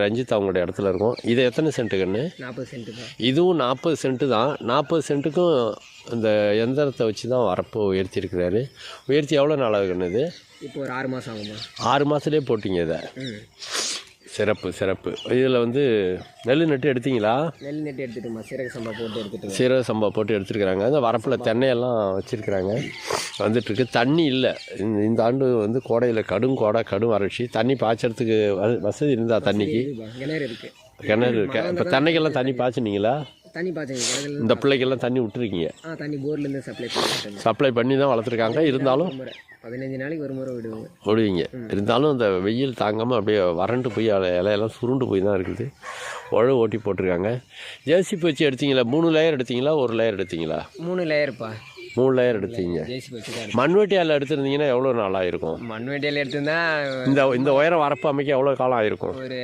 ரஞ்சித் அவங்களோட இடத்துல இருக்கும். இது எத்தனை சென்ட்டு கண்ணு? 40 சென்ட் தான். இதுவும் 40 சென்ட்டு தான். 40 சென்ட்டுக்கும் இந்த எந்திரத்தை வச்சு தான் வரப்பு உயர்த்தியிருக்கிறாரு. உயர்த்தி எவ்வளோ நாளாக கண்ணு இது? இப்போ ஒரு 6 மாதம் ஆகுமா? 6 மாதத்துலேயே போட்டிங்க இதை. சிறப்பு சிறப்பு. இதில் வந்து நெல் நட்டு எடுத்தீங்களா? நெல் நட்டு எடுத்துட்டுமா, சீரக சம்பா போட்டு எடுத்துட்டு. சீரக சம்பா போட்டு எடுத்துருக்குறாங்க. அந்த வரப்பில் தென்னையெல்லாம் வச்சுருக்குறாங்க. வந்துட்டுருக்கு. தண்ணி இல்லை. இந்த ஆண்டு வந்து கோடையில் கடும் வறட்சி. தண்ணி பாய்ச்சறதுக்கு வசதி இருந்தா தண்ணிக்கு? கிணறு இருக்குது. கிணறு இருக்கு. இப்போ தென்னைக்கெல்லாம் தண்ணி பாய்ச்சினீங்களா? தண்ணி பாய்ச்சிங்க. இந்த பிள்ளைக்கெல்லாம் தண்ணி விட்டுருக்கீங்க? தண்ணி போர்லேருந்து சப்ளை பண்ணி தான் வளர்த்துருக்காங்க. இருந்தாலும் 15 நாளைக்கு ஒரு முறை விடுவீங்க. இருந்தாலும் அந்த வெயில் தாங்காமல் அப்படியே வறண்டு போய் இலையெல்லாம் சுருண்டு போய் தான் இருக்குது. உழவு ஓட்டி போட்டிருக்காங்க. ஜேசிபி வச்சு எடுத்தீங்களா? 3 லேயர் எடுத்தீங்களா? 1 லேயர் எடுத்தீங்களா? 3 லேயர்ப்பா. 3 லேயர் எடுத்தீங்க. மண்வெட்டியால் எடுத்துருந்தீங்கன்னா எவ்வளோ நாள் ஆயிருக்கும்? மண்வெட்டியால் எடுத்துருந்தா இந்த உயரம் வரப்பு அமைக்க எவ்வளோ காலம் ஆயிருக்கும்? ஒரு